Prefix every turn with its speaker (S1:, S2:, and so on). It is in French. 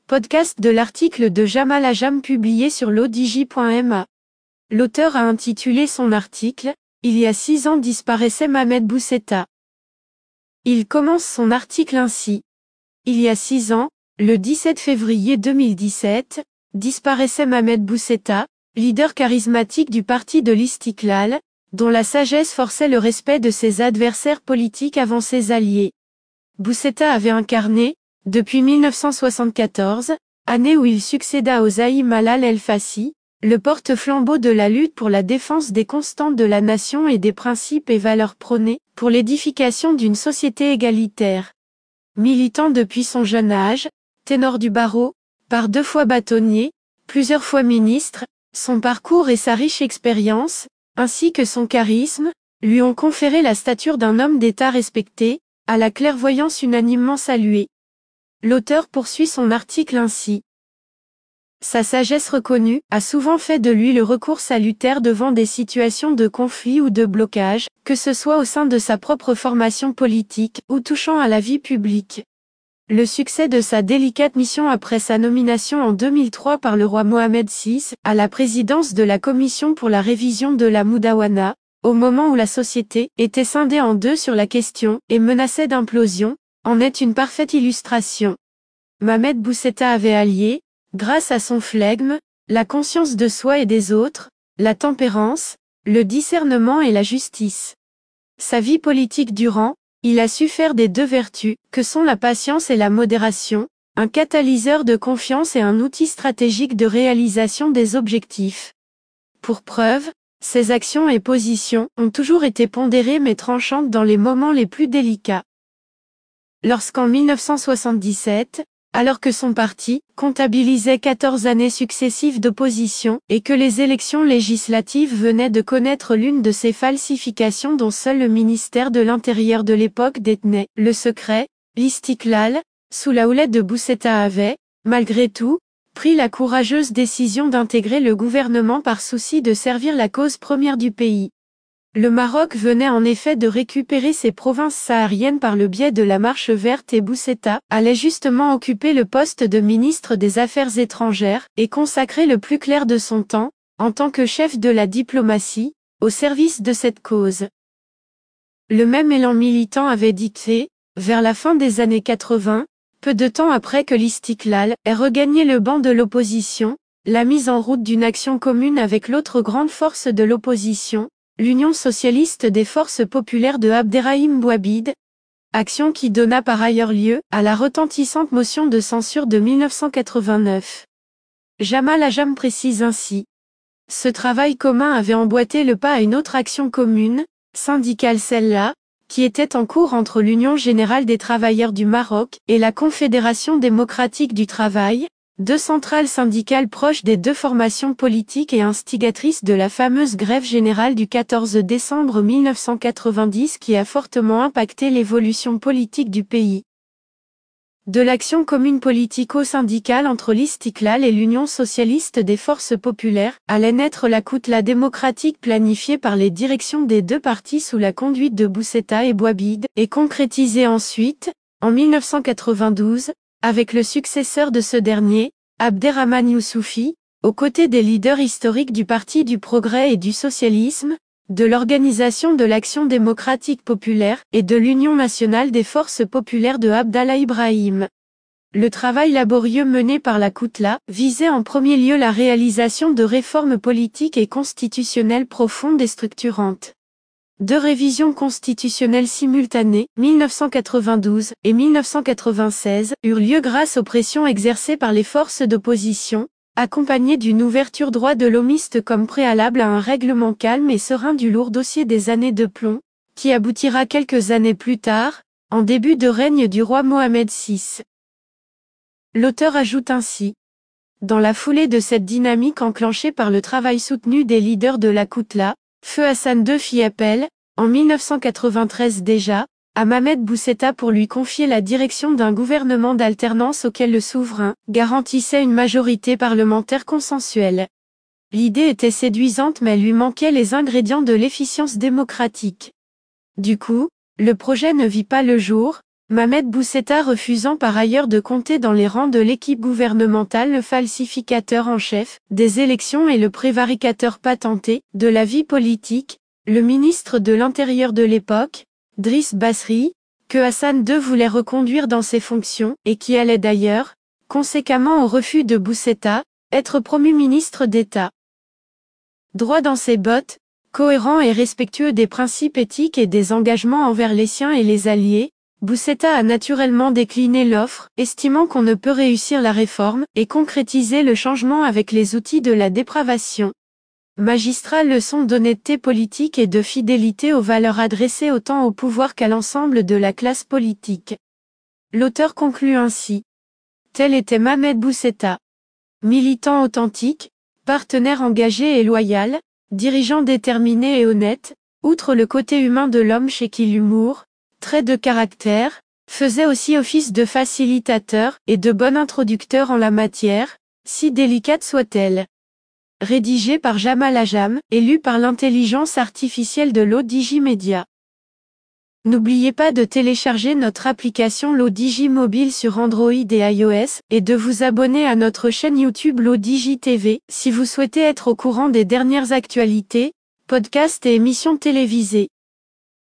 S1: Podcast de l'article de Jamal Ajam publié sur l'odj.ma. L'auteur a intitulé son article « Il y a 6 ans disparaissait Mohamed Boussetta ». Il commence son article ainsi. Il y a 6 ans, le 17 février 2017, disparaissait Mohamed Boussetta, leader charismatique du parti de l'Istiklal, dont la sagesse forçait le respect de ses adversaires politiques avant ses alliés. Boussetta avait incarné, depuis 1974, année où il succéda au Zaïm Malal El-Fassi, le porte-flambeau de la lutte pour la défense des constantes de la nation et des principes et valeurs prônés, pour l'édification d'une société égalitaire. Militant depuis son jeune âge, ténor du barreau, par 2 fois bâtonnier, plusieurs fois ministre, son parcours et sa riche expérience, ainsi que son charisme, lui ont conféré la stature d'un homme d'État respecté, à la clairvoyance unanimement saluée. L'auteur poursuit son article ainsi. Sa sagesse reconnue a souvent fait de lui le recours salutaire devant des situations de conflit ou de blocage, que ce soit au sein de sa propre formation politique ou touchant à la vie publique. Le succès de sa délicate mission après sa nomination en 2003 par le roi Mohamed VI à la présidence de la Commission pour la révision de la Moudawana, au moment où la société était scindée en deux sur la question et menaçait d'implosion, en est une parfaite illustration. Mohamed Boussetta avait allié, grâce à son flegme, la conscience de soi et des autres, la tempérance, le discernement et la justice. Sa vie politique durant, il a su faire des 2 vertus, que sont la patience et la modération, un catalyseur de confiance et un outil stratégique de réalisation des objectifs. Pour preuve, ses actions et positions ont toujours été pondérées mais tranchantes dans les moments les plus délicats. Lorsqu'en 1977, alors que son parti comptabilisait 14 années successives d'opposition et que les élections législatives venaient de connaître l'une de ces falsifications dont seul le ministère de l'Intérieur de l'époque détenait le secret, l'Istiklal, sous la houlette de Boussetta avait, malgré tout, pris la courageuse décision d'intégrer le gouvernement par souci de servir la cause première du pays. Le Maroc venait en effet de récupérer ses provinces sahariennes par le biais de la Marche verte et Boussetta allait justement occuper le poste de ministre des Affaires étrangères et consacrer le plus clair de son temps, en tant que chef de la diplomatie, au service de cette cause. Le même élan militant avait dicté, vers la fin des années 80, peu de temps après que l'Istiklal ait regagné le banc de l'opposition, la mise en route d'une action commune avec l'autre grande force de l'opposition, l'Union socialiste des forces populaires de Abderrahim Bouabid, action qui donna par ailleurs lieu à la retentissante motion de censure de 1989. Jamal Ajam précise ainsi. Ce travail commun avait emboîté le pas à une autre action commune, syndicale celle-là, qui était en cours entre l'Union générale des travailleurs du Maroc et la Confédération démocratique du travail, 2 centrales syndicales proches des 2 formations politiques et instigatrices de la fameuse grève générale du 14 décembre 1990 qui a fortement impacté l'évolution politique du pays. De l'action commune politico-syndicale entre l'Istiklal et l'Union socialiste des forces populaires, allait naître la Koutla démocratique planifiée par les directions des 2 partis sous la conduite de Boussetta et Bouabid, et concrétisée ensuite, en 1992, avec le successeur de ce dernier, Abderrahmane Youssoufi, aux côtés des leaders historiques du Parti du Progrès et du Socialisme, de l'Organisation de l'Action démocratique populaire et de l'Union nationale des forces populaires de Abdallah Ibrahim. Le travail laborieux mené par la Koutla visait en premier lieu la réalisation de réformes politiques et constitutionnelles profondes et structurantes. 2 révisions constitutionnelles simultanées, 1992 et 1996, eurent lieu grâce aux pressions exercées par les forces d'opposition, accompagnées d'une ouverture droit de l'homiste comme préalable à un règlement calme et serein du lourd dossier des années de plomb, qui aboutira quelques années plus tard, en début de règne du roi Mohamed VI. L'auteur ajoute ainsi. Dans la foulée de cette dynamique enclenchée par le travail soutenu des leaders de la Koutla, Feu Hassan II fit appel, en 1993 déjà, à Mohamed Boussetta pour lui confier la direction d'un gouvernement d'alternance auquel le souverain garantissait une majorité parlementaire consensuelle. L'idée était séduisante mais lui manquait les ingrédients de l'efficience démocratique. Du coup, le projet ne vit pas le jour, Mohamed Boussetta refusant par ailleurs de compter dans les rangs de l'équipe gouvernementale le falsificateur en chef des élections et le prévaricateur patenté de la vie politique, le ministre de l'Intérieur de l'époque, Driss Basri, que Hassan II voulait reconduire dans ses fonctions et qui allait d'ailleurs, conséquemment au refus de Boussetta, être promu ministre d'État. Droit dans ses bottes, cohérent et respectueux des principes éthiques et des engagements envers les siens et les alliés, Boussetta a naturellement décliné l'offre, estimant qu'on ne peut réussir la réforme et concrétiser le changement avec les outils de la dépravation. Magistrale leçon d'honnêteté politique et de fidélité aux valeurs adressées autant au pouvoir qu'à l'ensemble de la classe politique. L'auteur conclut ainsi. Tel était Mohamed Boussetta. Militant authentique, partenaire engagé et loyal, dirigeant déterminé et honnête, outre le côté humain de l'homme chez qui l'humour, trait de caractère, faisait aussi office de facilitateur et de bon introducteur en la matière, si délicate soit-elle. Rédigé par Jamal Ajam et lu par l'intelligence artificielle de l'Odigi Media. N'oubliez pas de télécharger notre application l'Odigi Mobile sur Android et iOS, et de vous abonner à notre chaîne YouTube l'Odigi TV, si vous souhaitez être au courant des dernières actualités, podcasts et émissions télévisées.